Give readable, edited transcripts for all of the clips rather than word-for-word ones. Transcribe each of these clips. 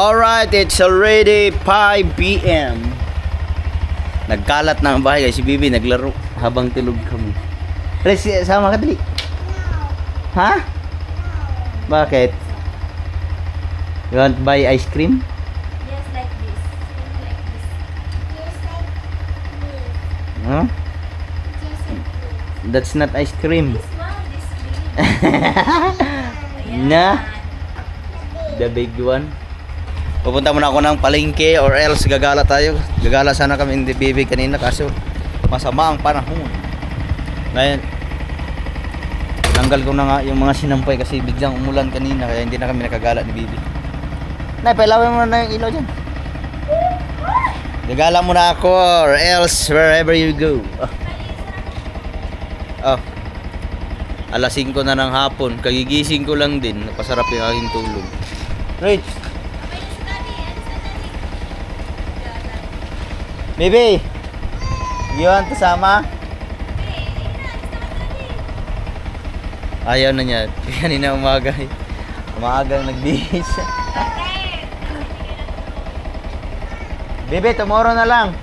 Alright, it's already 5 p.m. Nagkalat na ang bahay guys. Si Bibi naglaro habang tulog kami. Pres, sama ka dali. Ha? Bakit? You want to buy ice cream? Just like this. Like this. Just like this. Huh? Just like this. That's not ice cream. This one, this big. Na? The big one. Pupunta muna ako ng palengke or else gagala tayo. Gagala sana kami hindi Bibi kanina kaso masama ang panahon. Ngayon, tanggal ko na nga yung mga sinampay kasi biglang umulan kanina kaya hindi na kami nakagala ni Bibi. Nay, pailawin mo na yung ilaw dyan. Gagala muna ako or else wherever you go. Oh. Alas 5 na ng hapon. Kagigising ko lang din. Napasarap yung aking tulog. Rich! Baby! You want to sama? Ayaw na niya. Kanina umaga. Umagang nagbihis. Baby, tomorrow na lang.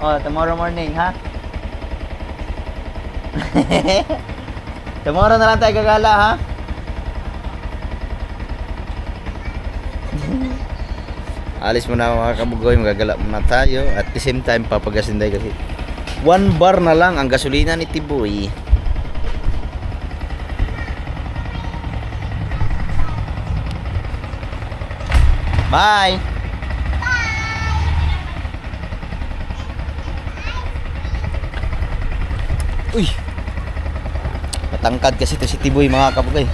Oh, tomorrow morning, ha? Tomorrow na lang tayo gagala, ha? Alis muna mga kabugoy, magagala muna tayo. At the same time, papagasinday kasi 1 bar na lang ang gasolina ni Tiboy. Bye! Uy! Matangkad kasi ito si Tiboy mga kabugoy.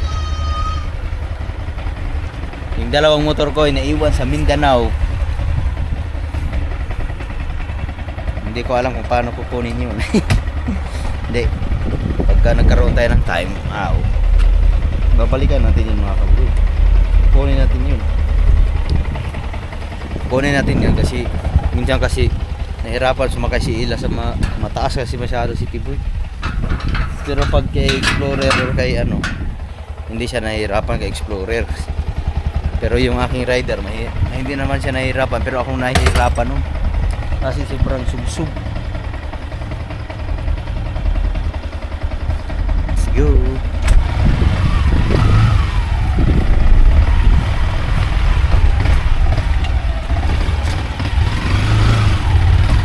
Yung dalawang motor ko ay naiwan sa Mindanao. Hindi ko alam kung paano kukunin yun. Hindi. Pagka nagkaroon tayo ng time, babalikan natin yun mga kabugoy. Kukunin natin yun. Kukunin natin yun kasi minsan kasi nahirapan sumakay si Ila sa mataas kasi masyado si Tiboy. Pero pag kay Explorer or kay hindi siya nahihirapan kay Explorer. Pero yung aking rider, hindi naman siya nahihirapan. Pero akong nahihirapan nun. Kasi sobrang subsub. Let's go.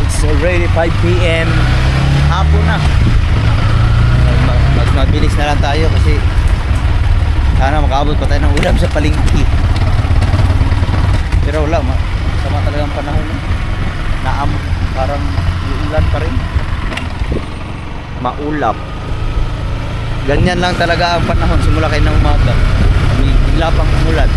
It's already 5 p.m. Hapon na. Magbilis na lang tayo kasi sana makaabot pa tayo ng ulam sa palengke. Pero wala, sama talagang panahon. Parang ulan pa rin. Maulap. Ganyan lang talaga ang panahon simula kayo ng umaga. Bigla pang umulan.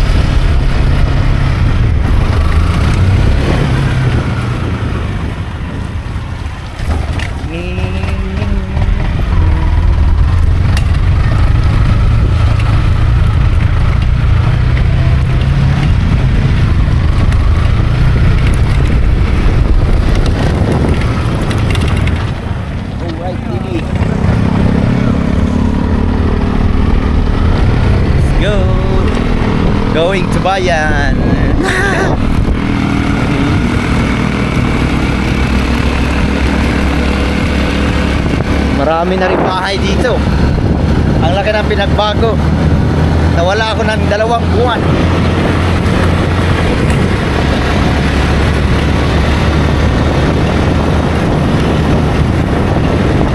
Going to Bayan. Marami na rin bahay dito. Ang laki ng pinagbago. Nawala ako ng 2 buwan.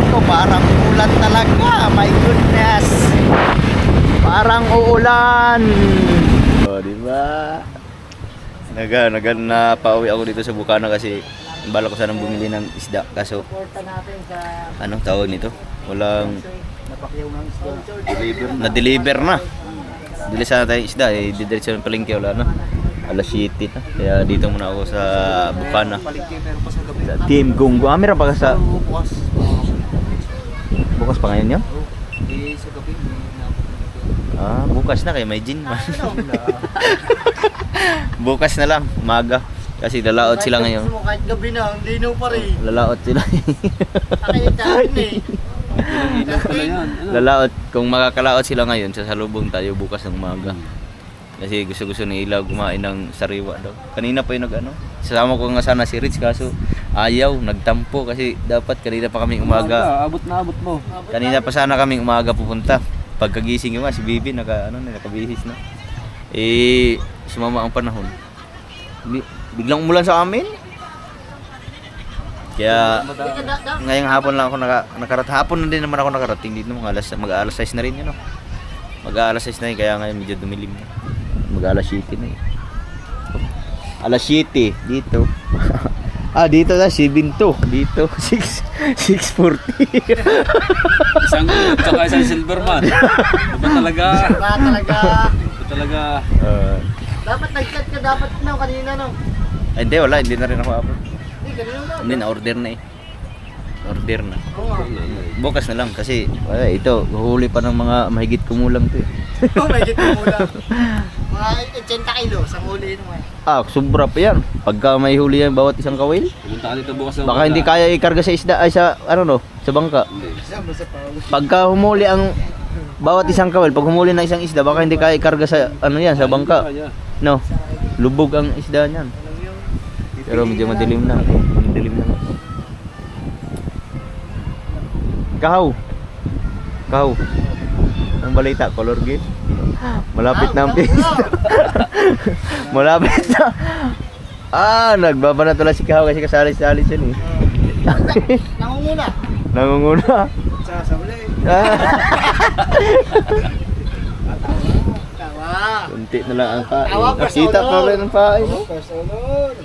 Ito parang ulan talaga. My goodness. Parang uulan. Oh, diba? Napauwi ako dito sa Bukana kasi bala ko sanang bumili ng isda kaso tawag nito? Walang na-deliver na. Dili sana tayo isda didiretso ng palengke wala na. Alas 7 na. Kaya dito muna ako sa Bukana. Sa Team Gunggo. Meron pa ka sa bukas pa ngayon yun? Sa gabi bukas na kay may gin man. Bukas na lang, maga. Kasi lalaot sila ngayon. Kahit gabi na, hindi linaw pa rin. Lalaot sila. Ilaw pala yan. Lalaot, kung makakalaot sila ngayon, sasalubong tayo bukas ng umaga. Kasi gusto ni Ilaw kumain ng sariwa daw. Kanina pa yung nag-ano. Sasama ko nga sana si Rich kaso ayaw, nagtampo kasi dapat kanina pa kaming umaga. Abot na abot mo. Kanina pa sana kaming umaga pupunta. Pagkagising ko nga si Bibi nakabihis na. Eh sumama ang panahon. Biglang umulan sa amin. Kaya ngayong hapon lang ako hapon na din naman ako nakarating dito mag-alas 6 na rin yun. Mag-alas 6 na rin kaya ngayon medyo dumilim na. Mag-alas 7 na eh. Alas 7 dito. Dito na 7 to. Dito 6:40. Isang Silverman. Diba talaga? Dapat nag-chat ka dapat na kanina no. Ay, hindi na rin ako abot. Kanina na. Hindi na order na eh. Order na. Oo nga. Bukas na lang kasi ito, huli pa ng mga mahigit kumulang to eh. May gito muna. Mga 80 kilo sa huli naman. Sobra pa yan. Pagka may huli yan bawat isang kawil, Pumunta ka dito bukas ng baka hindi kaya ikarga sa isda ay sa sa bangka. Pagka humuli ang bawat isang kawil, pag humuli ng isang isda, baka hindi kaya ikarga sa sa bangka. No. Lubog ang isda niyan. Pero medyo madilim na. Kahaw. Ang balita, color game. Malapit na ang pista. Malapit na. Nagbaba na tuloy si Kahaw kasi kasali-sali siya eh. Nangunguna. Sa uli. Tawa. Kunti na lang ang kain. Tawa, first Nakita pa honor. rin ang pain. First honor.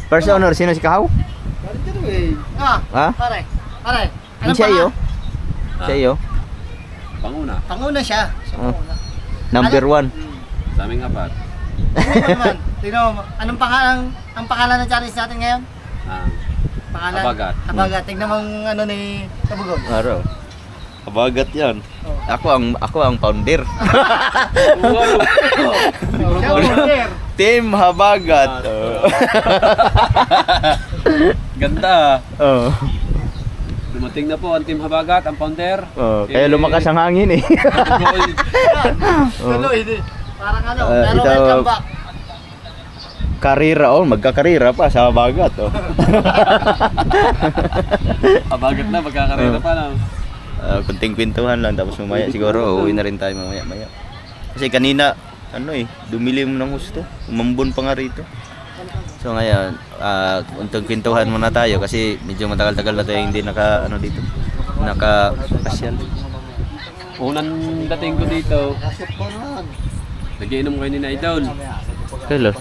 First honor, sino si Kahaw? Bakit ka eh? Ha? Pare. Yung siya iyo? Siya iyo? Panguna. Panguna siya. Oh. Number 1. Sa aming apat. Naman. Tingnan mo, anong ang pangalan ng challenge natin ngayon? Pangalan? Habagat. Tingnan mo ang ni Kabugol. Araw. Kabagat yan. Ako ang founder. Siya ang leader. Team Habagat. Ganda. Oh. Dumating na po ang Team Habagat, ang founder. Kaya lumakas ang hangin eh. Tuloy, hindi. Parang pero ito- welcome back. Karira magkakarira pa sa Habagat Habagat na, magkakarera pa lang. kunting kwentuhan lang tapos mamaya siguro uuwi na rin tayo mamaya. Kasi kanina dumilim ng gusto. Umambon pa nga rito. So ngayon, untong kwentuhan muna tayo kasi medyo matagal-tagal na tayo hindi dito. Nakapasyal. Unang dating ko dito, nagiinom kayo ni Idol. Hello.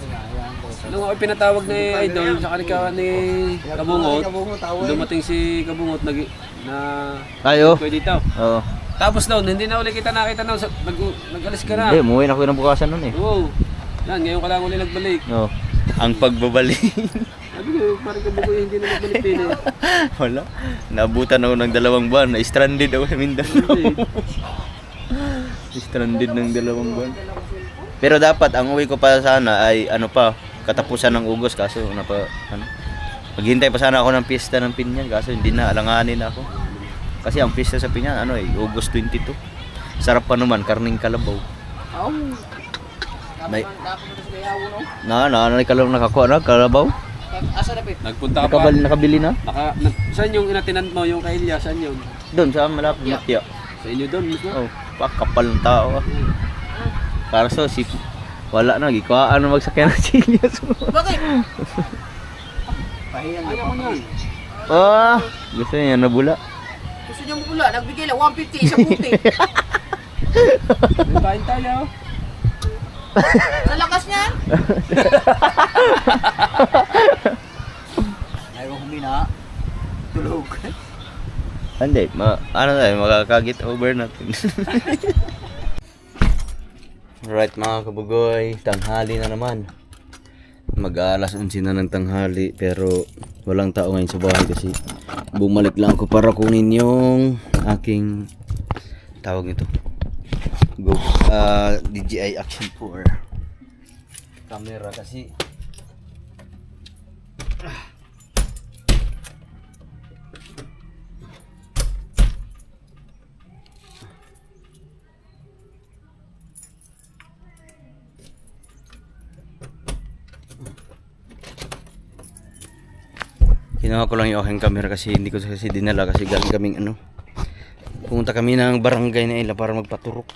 Nung ako pinatawag ni Idol, saka ni Kabungot, dumating si Kabungot Ayo. kayo dito. Oo. Tapos noon, hindi na uli kita nakita noon, nag-alis ka na. Hindi, umuwi na ako ng bukasan nun eh. Oo. Yan, ngayon ka lang uli nagbalik. Oo. Ang pagbabalik. Sabi ko, parang Kabugoy hindi na nagbalik din eh. Wala. Naabutan ako ng 2 buwan. Na-stranded ako sa Mindanao. Stranded ng 2 buwan. Pero dapat ang uwi ko pa sana ay katapusan ng Ugos kaso maghintay pa sana ako ng piyesta ng Pinyan kaso hindi na alanganin ako. Kasi ang piyesta sa Pinyan Ugos 22. Sarap pa naman karning kalabaw. May nakakuha na kalabaw. Asa na pit? Nagpunta ka pa. Nakabili na? Saan yung inatinan mo, yung kay Ilya, saan yun? Doon sa malapit na tiya. Sa inyo doon mismo? Oh, kapal ng tao. Para so wala na gikuhaan na magsakyan ng silyas mo. Bakit? Ayaw ko yan. Gusto niya nabula. Gusto niya mula, nagbigay lang 150 isang puti. May kain tayo. Sa lakas niya. Ayaw humina. Tulog. Hindi, makakagit over natin. Right mga kabugoy, tanghali na naman. Mag-alas 11 na ng tanghali pero walang tao ngayon sa bahay kasi bumalik lang ako para kunin yung aking tawag nito. DJI Action 4 camera kasi Kinuha ko lang yung aking camera kasi hindi ko kasi dinala kasi galing kaming pumunta kami ng barangay na ila para magpaturok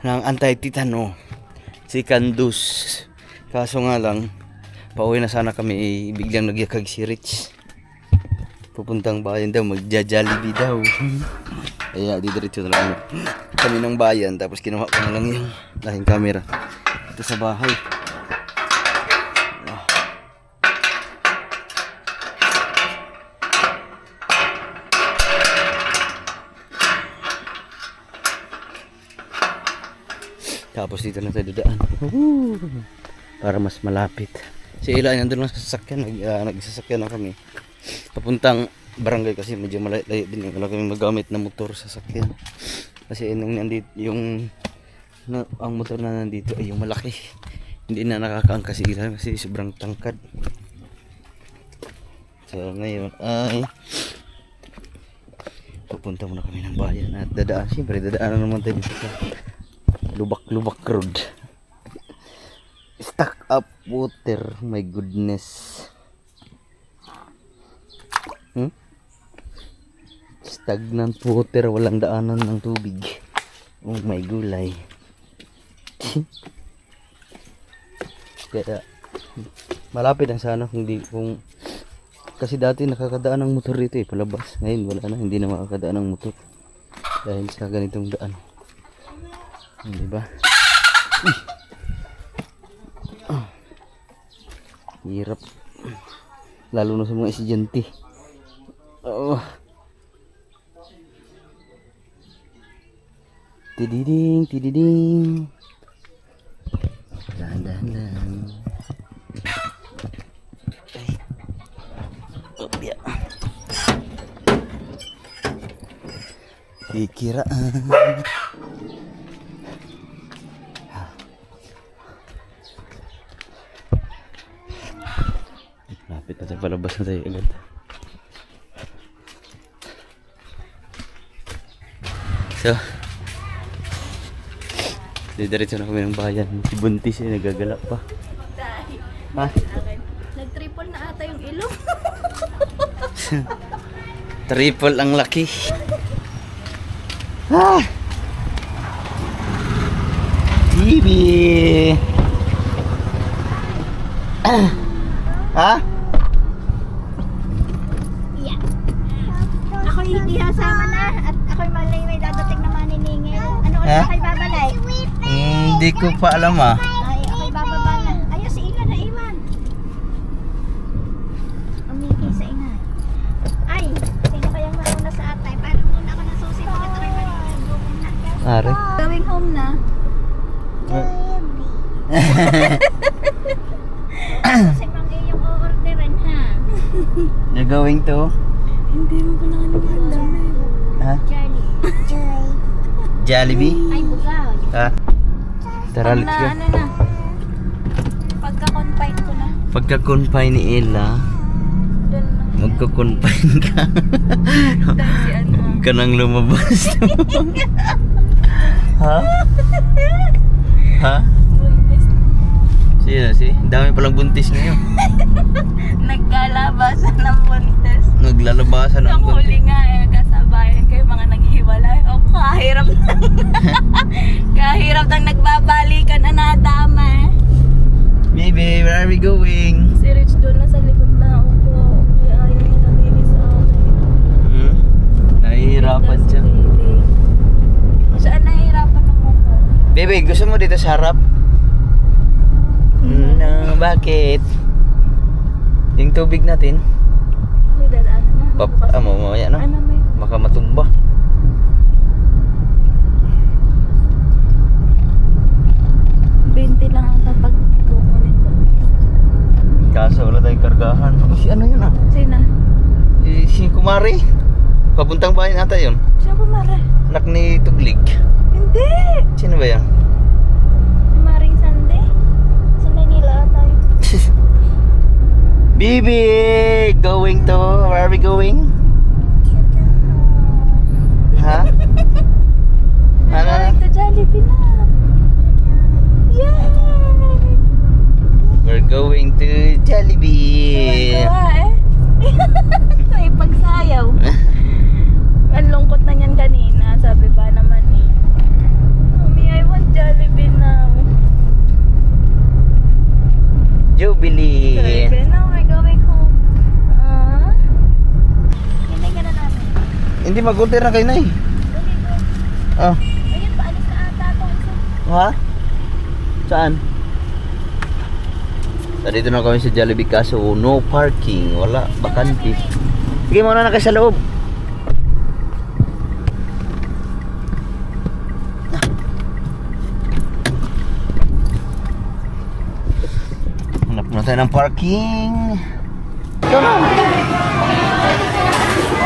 ng anti-titano si Candus. Kaso nga lang pauwi na sana kami biglang nagyakag si Rich. Pupuntang bayan daw, magja-Jollibee daw. Kaya didiretso na lang kami ng bayan tapos kinuha ko na lang yung aking camera ito sa bahay. Tapos dito na tayo dadaan. Para mas malapit. Si Ila nandun lang sa sasakyan. Nagsasakyan na kami. Papuntang barangay kasi medyo malayo din. Wala kami magamit na motor sa sasakyan. Kasi nandito yung ang motor na nandito ay yung malaki. Hindi na nakakaangkas si Ila kasi sobrang tangkad. So ngayon ay papunta muna kami ng bayan at dadaan. Siyempre dadaan na naman tayo dito sa Lubak-Lubak Road. Stuck up water, my goodness. Stagnant water, walang daanan ng tubig. Oh my gulay. Kaya malapit ang sana kung kasi dati nakakadaan ng motor dito palabas. Ngayon wala na, hindi na makakadaan ng motor dahil sa ganitong daan. Diba? Hirap. Lalo na sa mga estudyante. Tididing, tididing. Dahan-dahan lang. Opya. Dikiraan. Lapit na tayo, palabas na tayo agad. So didiretso na kami ng bayan. Si Buntis nagagala pa. Ha? Nag-triple na ata yung ilong. Triple ang laki. Ah! TV. Ha? Yeah. Ako hindi hasama na at ako'y malay may dadating na maniningil. Ano oras Ha? ako'y babalik? Hindi ko pa alam Ay, ako'y bababa na. Ayos, si Ina na iwan. Umiki sa ingay. Ay, sino kayang mauna sa atay? Paano muna ako nasusi? Bakit ako'y maniningil? Are. Going home na. Kasi mangga yung o-orderan ha. You're going to? Hindi mo pa nakalimutan. Ha? Jollibee? Ay, bugaw. Ha? Tara, let's go. Ano na? Pagka-confine ko na. Pagka-confine ni Ella, Doon na. magka-confine ka. Dahil si ano. Huwag ka nang lumabas. Ha? Ha? Buntis. Dami palang buntis ngayon. Nagkalabasan ng buntis. Naglalabasan ng Ang huli buntis. nga kasabayan kayo mga naghiwalay. O kahirap na. Kahirap nang nagbabalikan na nadama. Baby, where are we going? Si Rich doon na sa likod na upo. Kaya ayaw niya nabili sa akin. Nahihirapan siya. Saan nahihirapan ng upo? Baby, gusto mo dito sa harap? No, bakit? Yung tubig natin, May dadaanan na. mamaya na. Ano may? Baka matumba. Lang ang tapag tungo nito. Kaso wala tayong kargahan. Si ano yun ah? Sina? Si Kumari. Papuntang bayan ata yun. Sino kumara? Anak ni Tuglig. Hindi! Sino ba yan? Maring Sande. Sunday nila ata yun. Bibi! Going to... Where are we going? Ha? Ano? Going to Jollibee na. Yay! We're going to Jollibee. Gawa eh. May pagsayaw. Ang lungkot na niyan kanina. Sabi ba naman eh. Mommy, I want Jollibee now. Jubilee. Sabi now we're going home. Hinay ka na namin. Hindi mag-order na kayo na eh. Ah. Ayun, paalis na ata itong isa. Ha? Saan? Dito na kami sa Jollibee kaso no parking. Wala, bakante. Sige muna na kayo sa loob. Hanap na tayo ng parking. Ito na.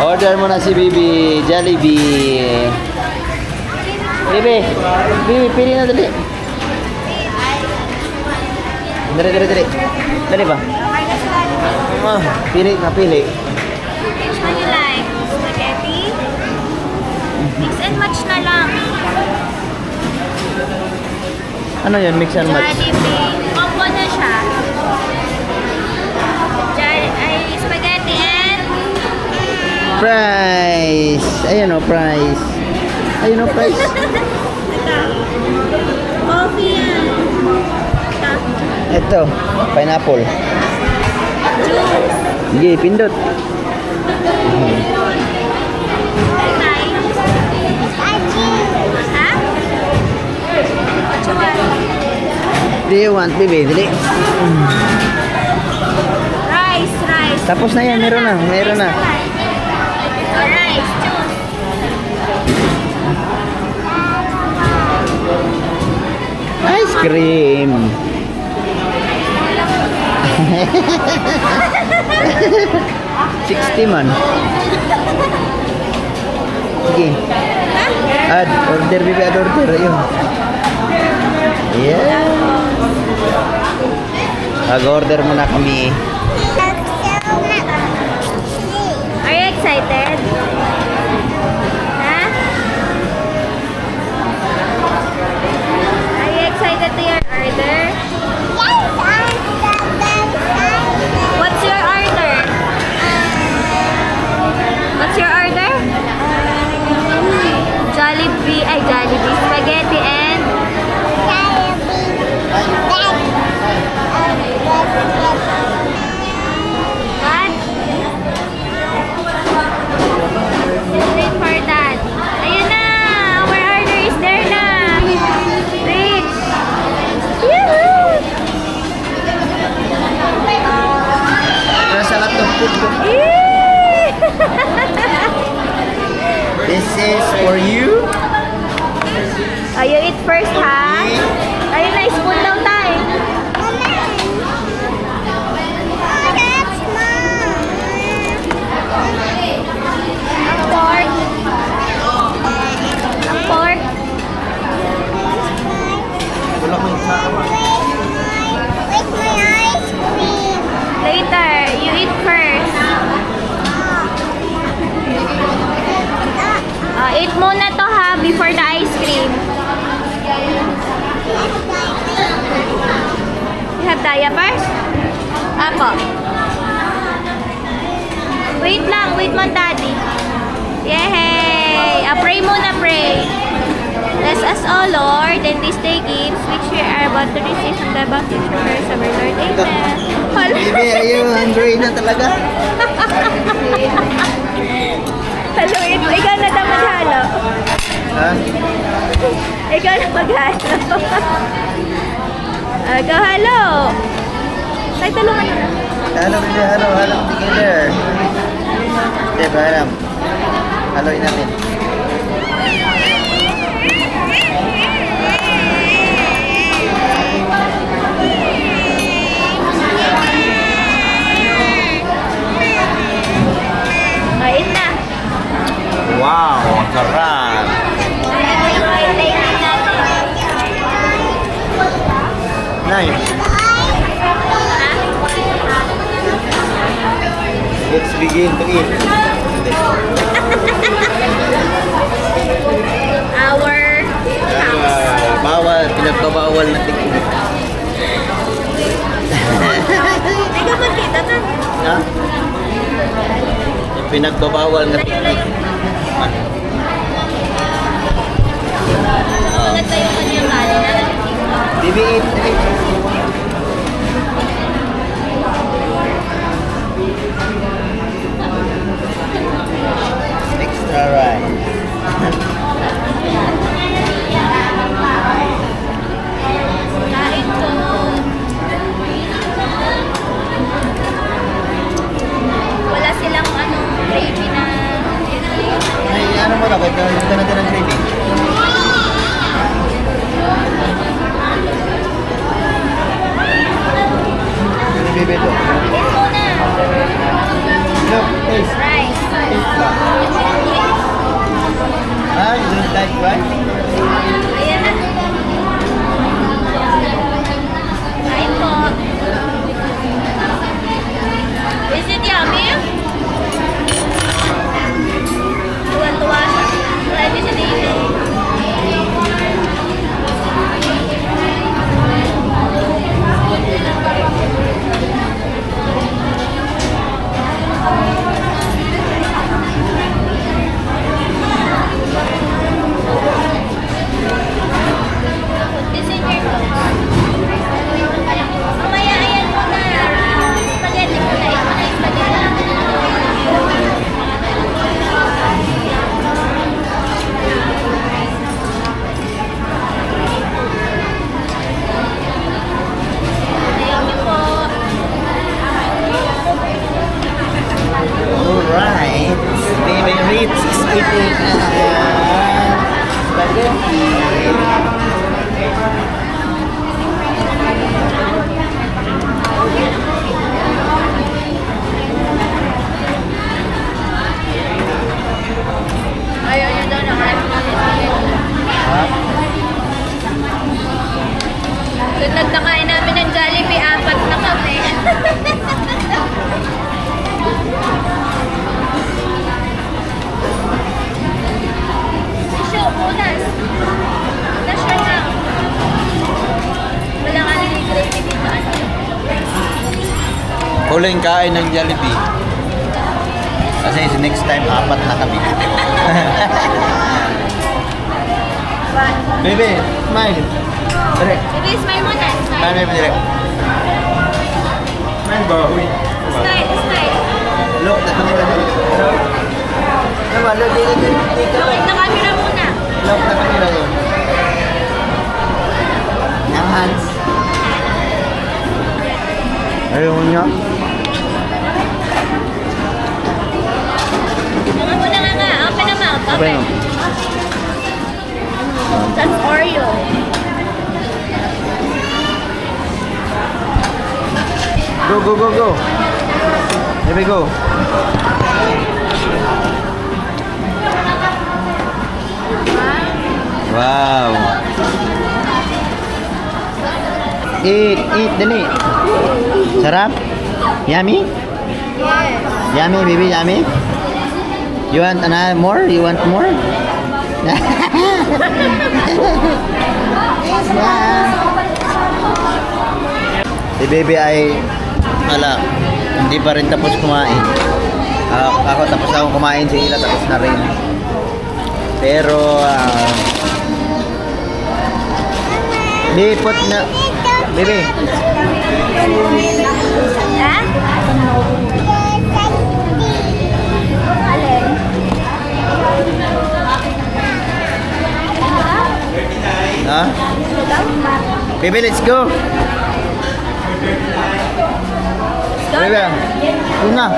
Order mo na si Bibi. Jollibee. Bibi. Bibi, pili na dali. Dali. Dali ba? Pili na, pili. Which one you like? Spaghetti? Mix and match na lang. Ano yun? Mix and match? Jollibee. Combo na siya. Spaghetti and... Price! Ayan o, price. Ayun o, price. Coffee yan. Ito, pineapple. Juice. Sige, pindot. Ha? What you want? Do you want, Bibi? Dali. Rice. Tapos na yan, meron na. Rice, juice. Ice cream. 60 man. Sige. Add order, Bibi, add order. Ayun. Yeah. Mag-order muna kami. Are you excited? Huh? Are you excited to your order? What's your order? What's your order? Jollibee spaghetti and what? Wait for that. Ayun na! Our order is there na! Reach! Yahoo! Nasa laptop food ko. Yee! This is for you. You eat first, ha? Ayun na, spoon daw tayo. Ang pork. Wala ko sa Later, you eat first. Eat muna to, ha, before the ice cream. You have diapers? Apo. Wait mo, daddy. Yay! Pray muna, pray. Bless us, O Lord, and these day gifts which we are about to receive from the baptism of our Lord. Amen. Bibi, ayun, Android na talaga. Hello, ikaw na daw maghalo. Ha? Ikaw na maghalo. Ikaw halo. Tay, tulungan mo na. Halo, Bibi, halo together. Diba, alam. Haloin natin. Kain na. Wow, ang sarap. Nice. Let's begin to eat. Our Bawal, pinagbabawal na tikin. Ikaw magkita to. Ha? pinagbabawal na. Layo-layo. Ulat tayo kanyang kanin na nagtitinda. Bibi, eat. Extra rice. Kain ko. Wala silang gravy na Ay, ano mo na, ba't hindi ka natin ng gravy? Bibi ito. Eat muna. Look, taste. Rice. Ah, you don't like rice? Ayan na. Kain po. Is it yummy? Tuwa-tuwa siya. Try mo siya dito. This in your box. Mamaya, ayan muna. Spaghetti muna. Ito na yung spaghetti. Ayaw niyo po. Alright. Baby Ritz is eating spaghetti. Ayaw niyo daw ng rice na Sunod na kain namin ng Jollibee, 4 na kami. Tissue, unas. Nasyon na. Walang yung gravy dito. Huling kain ng Jollibee. Kasi next time, 4 na kami. Baby, smile. Dire. Sige, smile muna. Smile, Smile. baby, dire. Smile ba? Smile, smile. Look, nakamila dito. Diba, look, dito. Look na camera muna. Look, nakamila dito. Yung hands. Ayaw niya. Mga muna nga. Open the mouth. Open Open. That's Oreo. Go, go, go, go. Here we go. Wow. Eat, eat, dali. Sarap? Yummy? Yes. Yummy, baby, yummy? You want another more? You want more? Si baby ay hindi pa rin tapos kumain. Ako tapos ako kumain, si Ila tapos na rin. Pero lipot na baby. Ha? Alin? Ha? Baby, let's go. Baby, una.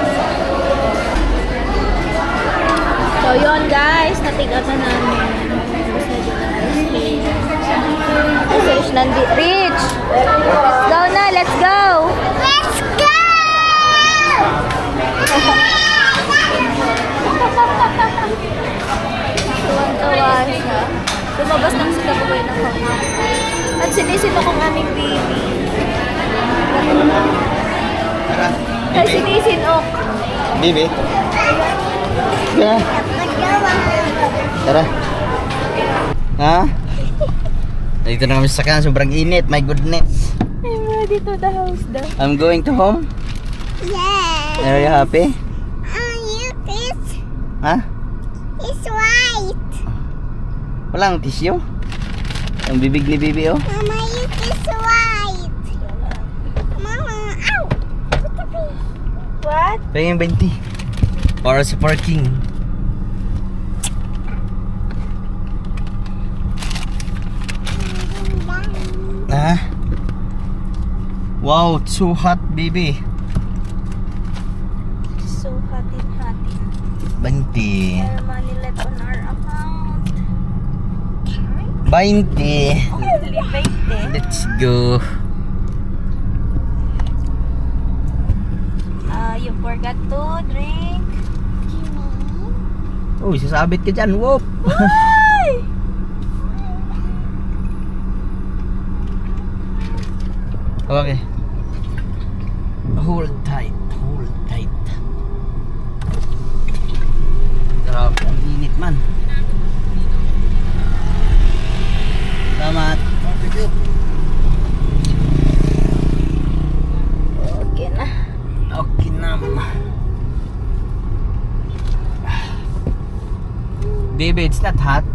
So yun guys, na-take out na namin. Fish nandi Rich! Let's go na, let's go! Let's go! Tuwang-tuwa siya. Lumabas ng sa kabuhay ng kama. At sinisin akong aming baby. Tara. Ay, sinisin ok. Baby. Tara. Tara. Ha? Dito na kami sa sakyan. Sobrang init. My goodness. I'm ready to the house daw. I'm going to home. Yes. Are you happy? You this Ha? It's white. Walang tissue? Ang bibig ni Bibi oh. Mama, it is white. Mama, ow. What? Pahingin 20. Para sa parking. Ha? Wow, it's so hot, baby. So hot in hot. 20. Our money left on our account. 20. Only 20. Let's go. You forgot to drink. Uy, sasabit ka dyan. Whoop. Why? Okay. Hold tight. Hold tight. Grabe, ang init man. Salamat. Okay na. Okay na. Baby, it's not hot.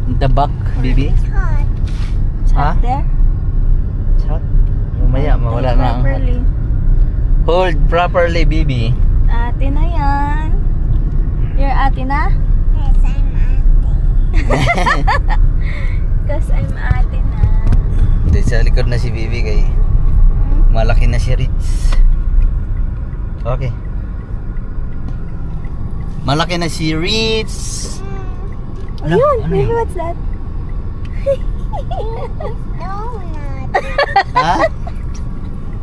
In the back, baby. It's hot. It's Ha? hot there. It's hot. Mamaya, mawala na ang hot. Properly. Hold properly, baby. Ate na yan. You're ate na? Yes, I'm ate. Cause I'm ate na. Dahil sa likod na si Bibi kay malaki na si Ritz. Okay. Malaki na si Ritz. Ala, Ayun, ano baby, yun? what's that? Donut. Ha?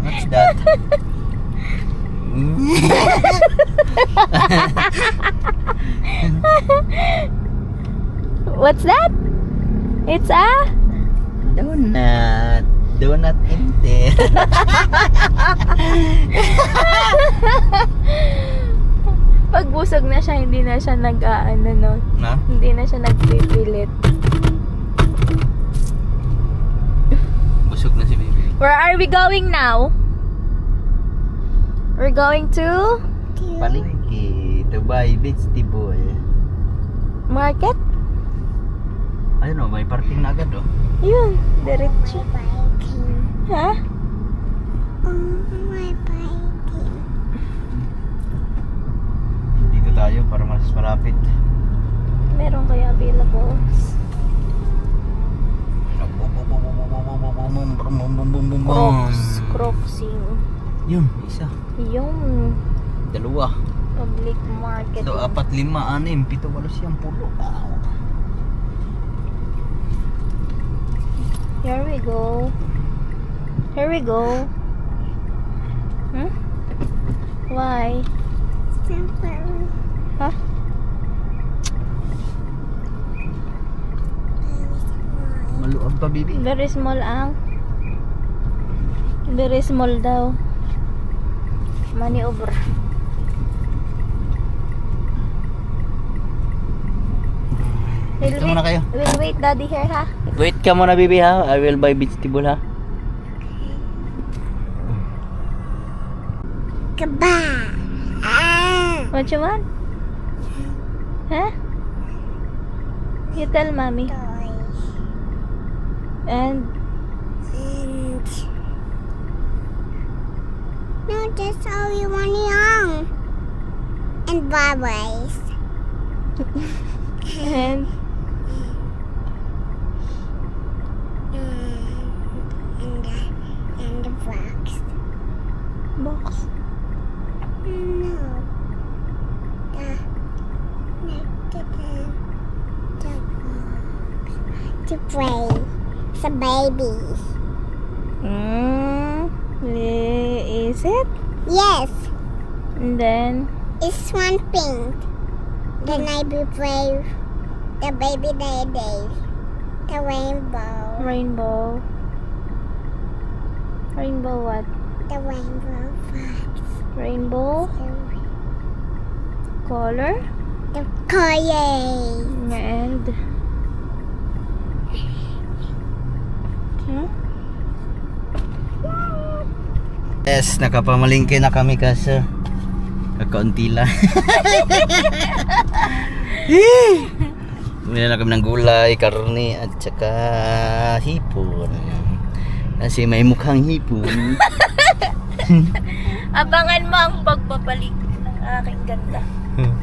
What's that? What's that? It's a... Donut. Donut ente. Pag busog na siya, hindi na siya nag-aano, no? Na? Hindi na siya nagpipilit. Busog na si Bibi. Where are we going now? We're going to Palengke to buy vegetable. market? Ayun o, may parking na agad o. Yun, diretso. Biking. Ha? Oh, my biking. Dito tayo para mas malapit. Meron kaya available? Crocsing. Yun, isa. Yung Dalawa. public market. So, 4, 5, 6, 7, 8, 10. Here we go. Here we go. Hmm? Why? Simple. Huh? Maluwag pa, Bibi. Very small ang. Very small daw. Money over. Dito muna kayo. We'll wait daddy here ha. Wait ka muna, Bibi, ha? I will buy vegetable, ha? Kaba. Ah. What you want? Huh? You tell mommy. Toys. And And. No, that's all you want young. And bubbles. and And the box. box. No. The box. To play. It's a baby. Is it? Yes. And then It's one pink. Then I will play the baby daddy. The rainbow. rainbow. Rainbow what? The rainbow box. Rainbow color The colors. and Yes, nakapamalingke na kami kasi Kakaunti lang. Bumili na kami ng gulay, karne at saka hipon. Kasi may mukhang hipon. Abangan mo ang pagpapalik ng aking ganda.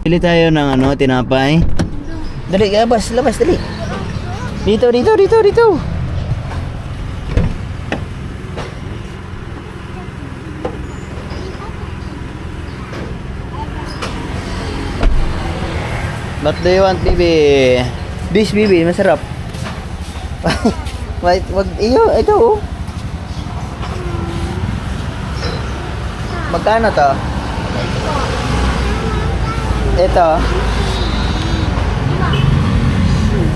Pili tayo ng ano, tinapay. Dali, labas, dali. Dito. What do you want, baby? This, baby, masarap. Wait, ito. Oh. Magkano to? Ito.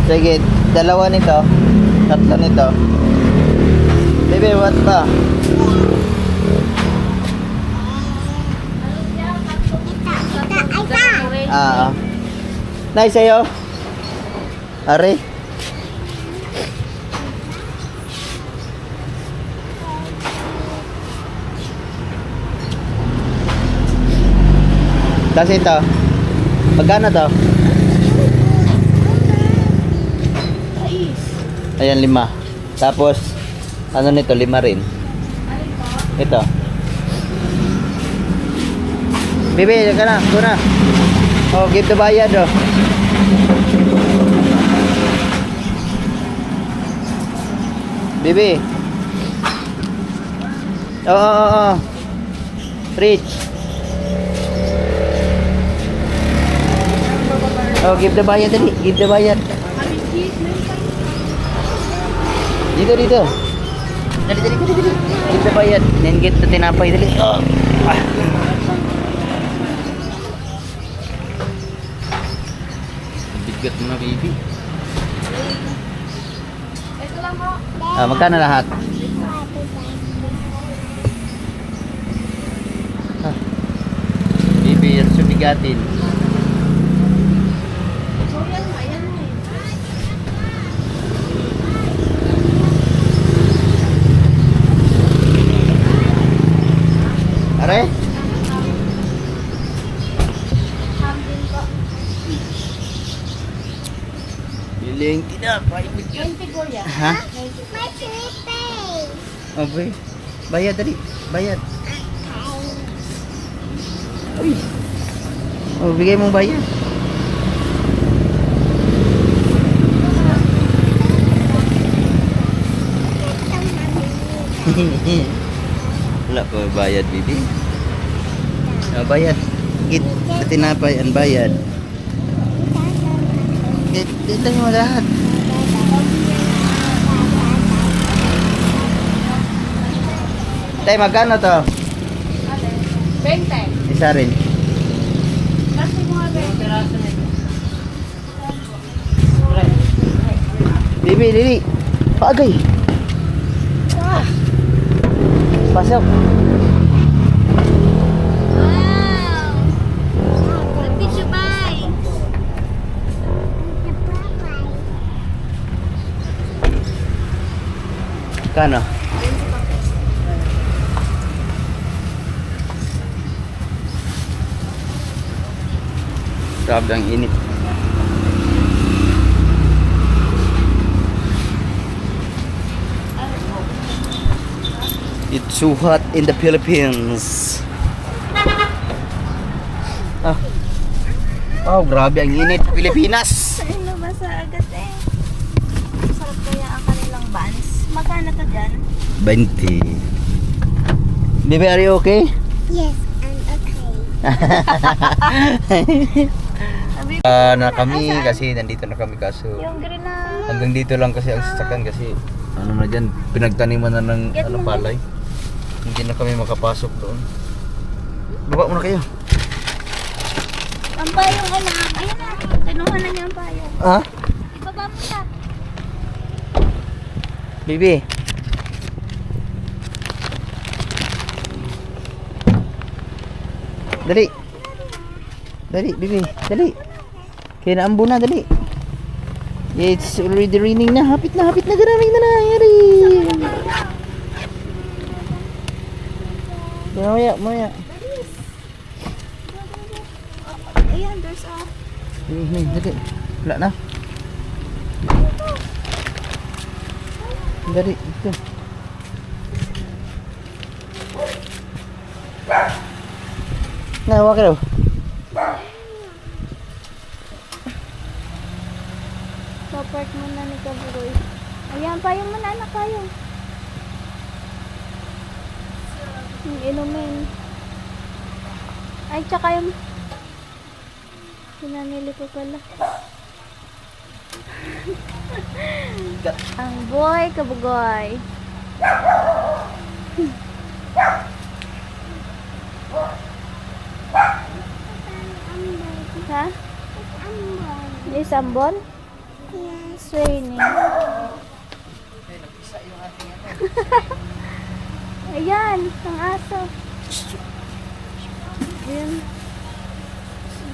Sige, 2 nito. 3 nito. Baby, what to? Nice sa'yo. Ari. Tapos ito. Magkano to? Ayan, 5. Tapos, ano nito? 5 rin. Ito. Bibi, ka na. Ito na. Oh, give the bayad, oh. Bibi. Oh. Rich. Oh, give the bayad tadi. Give the bayad. Dito. Dali. Give the bayad. Then get the tinapay dali. Oh. Bigat na, baby. Ito lang po. Magkano lahat? Baby, yan sumigatin. Are? Biling tinapay. Ha? My birthday. Okay. Bayad tadi. Bayad. Uy. Oh, bigay mong bayad. Wala ko bayad, bibi. Bayad. Git, tinapay ang bayad. Dito mo lahat. Tay, magkano to? 20. Isa rin. Kasi mga 20. Bibi, dili. Paagay. Pasok. Wow! What did you buy? Kano? Grabe ang init. It's so hot in the Philippines. Oh, grabe ang init sa Pilipinas. Ano ba sa agad eh? Sarap kaya ang kanilang buns. Magkano to dyan? 20. Baby, are you okay? Yes, I'm okay. Na kami kasi nandito na kami kaso Yung green na... hanggang dito lang kasi ang sasakyan kasi ano na dyan, pinagtaniman na ng ano, palay. Hindi na kami makapasok doon. Baba muna kayo. Ang payong anak. Ayun na. Kinuha na niya ang payong. Ha? Ibaba mo siya. Bibi. Dali. Dali, Bibi. Dali. Kaya naambo na, dali. It's already raining na. Hapit na ganamay na nangyari. Maya. Ayan, there's a... Dali. Wala na. Dali. Ito. Nawa ka daw. Papark muna ni Kabugoy. Ayan, payong muna anak, payong. Yung inumin. Ay, tsaka yung... Pinanili ko pala. Ang boy, Kabugoy. Ha? Is ambon? Yes. Raining. Ayan, ang aso. Ayan.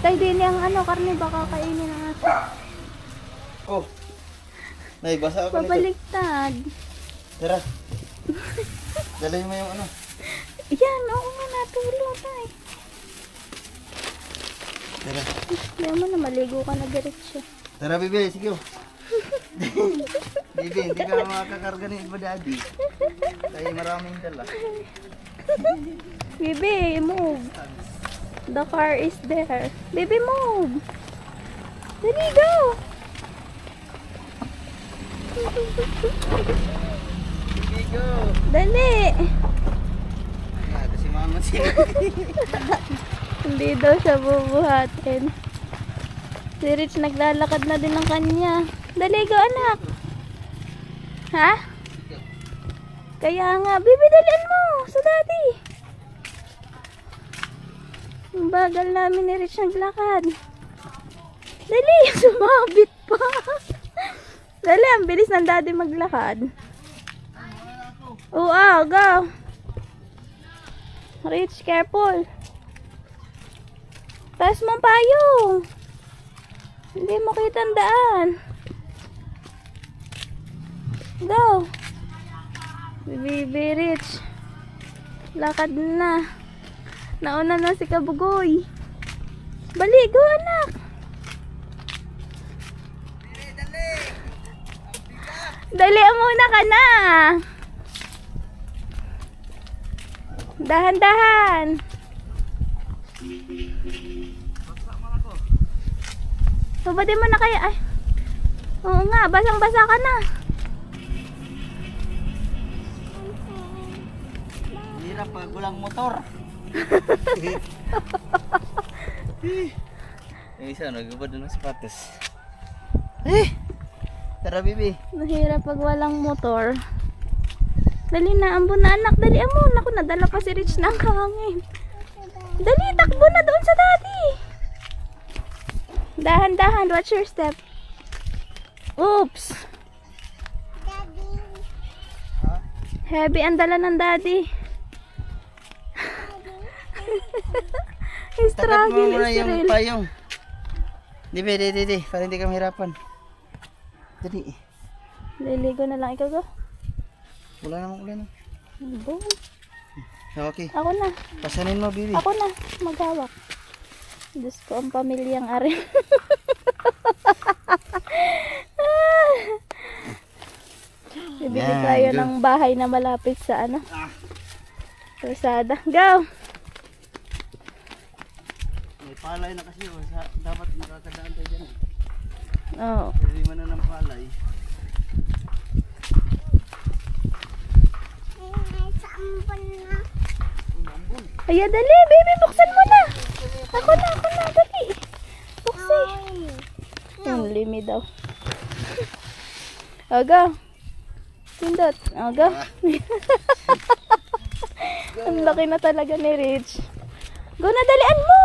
Tay, din yung ano, karne baka kainin ng aso. Oh. Naibasa ako nito. Pabaliktad. Tara. Dalhin mo yung ano. Ayan, oo nga, natulo tay. Tara. Hindi mo na, maligo ka na diretso. Tara, Bibi. Sige. Bibi, hindi ka makakarga ni iba daddy. Tayo maraming dala. Bibi, move. The car is there. Bibi, move. Dali, go. Bibi, go. Dali. Ito si mama siya. Hindi daw siya bubuhatin. Si Rich naglalakad na din ng kanya. Dali, go anak. Ha? Kaya nga, Bibi, dalian mo sa daddy. Ang bagal namin ni Rich naglakad. Dali, sumabit pa. Dali, ang bilis ng daddy maglakad. Oo, go. Rich, careful. Taas mo ang payong. Hindi mo kita ang daan. Go. Bibi Rich. Lakad na. Nauna na si Kabugoy. Bali, go anak. Dali muna ka na. Dahan-dahan. Subadin mo na kaya. Ay. Oo nga, basang-basa ka na. Hirap pag walang motor. Yung isa, nagubad na ng sapatos. Tara, Bibi. Mahirap pag walang motor. Dali na, ambon na anak. Dali mo. Naku, nadala pa si Rich ng hangin. Dali, takbo na doon sa daddy. Dahan-dahan, watch your step. Oops. Heavy ang dala ng daddy. Takot Struggle mo muna is yung real. payong. Di, para hindi ka mahirapan. Dali. Liligo na lang ikaw, go. Wala namang ulan. Boom. Okay. Ako na. Pasanin mo, Bibi. Ako na. Maghawak. Diyos ko, ang pamilyang ari. Bibili Yan, tayo go. ng bahay na malapit sa ano. Kalsada. Go! May palay na kasi. Dapat makakadaan tayo dyan. Oo. Hindi man na ng palay. Ay, dali, baby, buksan mo na. Ako na, dali. Buksan. Yung limi daw. O, go. Pindot. O, go. Ang laki na talaga ni Rich. Go na, dalian mo.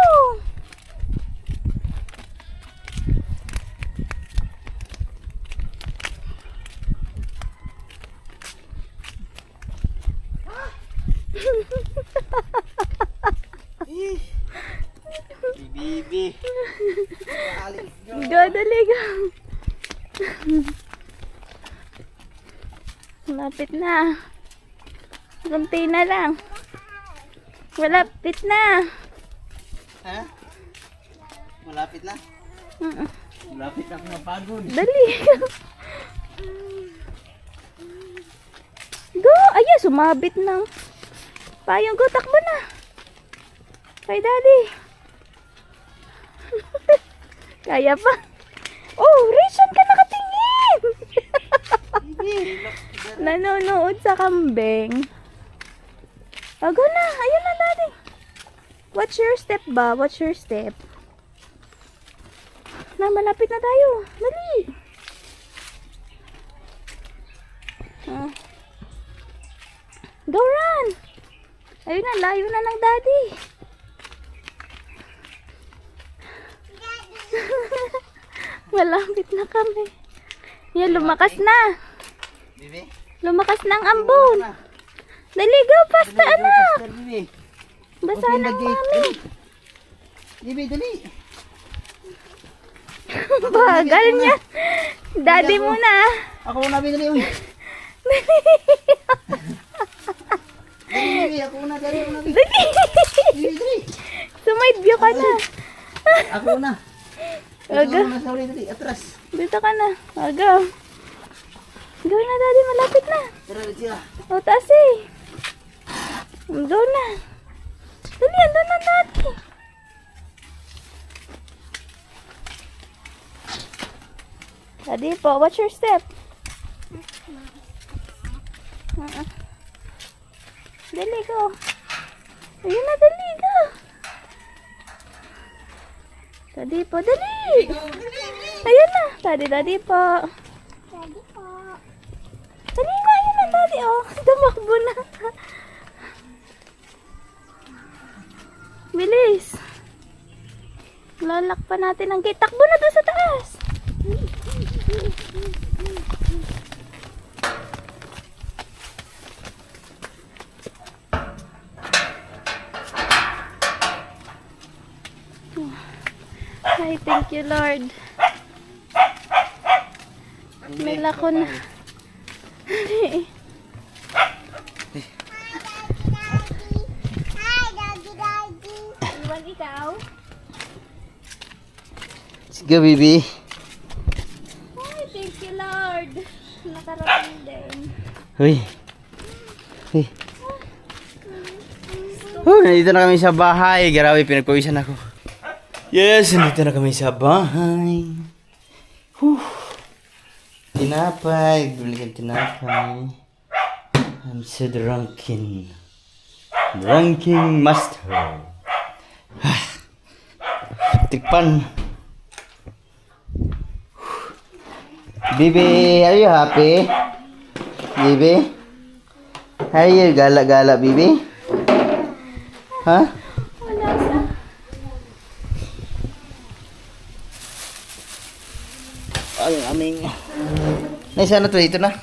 Bibi. Go, dali, go. Malapit na. Kunti na lang. Malapit na. Ha? Malapit na. Mm-mm. Malapit na ako mapagod. Dali. Go! Ayan, sumabit ng payong. Go, takbo na. Kay daddy. Kaya pa. Oh, Rachel ka nakatingin. Nanonood sa kambing. Oh, go na. Ayun na, daddy. Watch your step ba? Watch your step. Na, malapit na tayo. Dali. Ah. Go run. Ayun na, layo na ng daddy. Malapit na kami. Yan, lumakas na. Bibi. Lumakas na ang ambon. Dali, go, pasta, anak. Bibi. Basa ng mami. Bibi, dali. Bagal niya. Daddy muna. Ako na, Bibi, dali. Dali, Bibi, ako na, dali. Bibi, dali. Sumide view ka na. Ako na. Aga. Ako na, sorry, dali. Atras. Dito ka na. Aga. Go na, daddy. Malapit na. Tara, dali siya. O, taas eh. Go na. Dali, andun na daddy. Daddy po, watch your step. Dali, go. Ayun na, dali, go. Daddy po, dali. Ayun na. Daddy po. Daddy po. Dali na, ayun na, daddy. Oh, tumakbo na. Bilis. Lalak pa natin ang gate. Takbo na doon sa taas. Ay, thank you, Lord. Nila ko na. Hi, Daddy. Iwan ikaw? Sige, Bibi. Ay, thank you, Lord. Nakarating din. Uy. Uy. Nandito na kami sa bahay. Grabe, pinagpawisan ako. Yes, nandito na kami sa bahay. Tinapay. Bili kang tinapay. I'm so drunken. Drunken master. Tikpan. Bibi, are you happy? Bibi? Are you gala-gala, Bibi? Ha? Wala sa... Ay, aming... Naisa na to, ito na.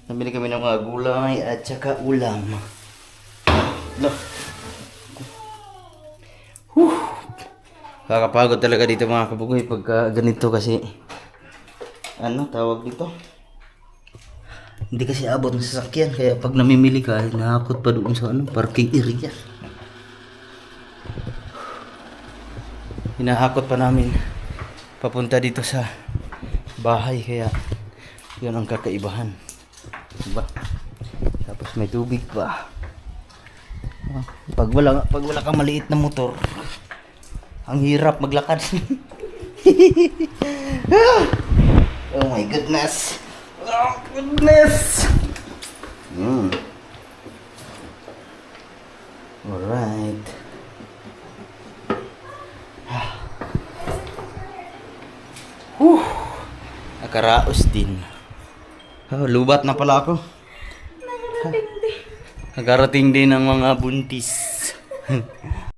Nabili kami ng mga gulay at saka ulam. No. Kakapagod talaga dito mga kabugoy pagka ganito kasi ano tawag dito? Hindi kasi abot ng sasakyan kaya pag namimili ka ay nakakot pa doon sa ano, parking area. Hinahakot pa namin papunta dito sa bahay kaya yun ang kakaibahan. Diba? Tapos may tubig pa. Pag wala kang maliit na motor, ang hirap maglakad. Oh my goodness. Oh goodness. Alright. Nakaraos din. Oh, lubat na pala ako. Nakarating din ang mga buntis.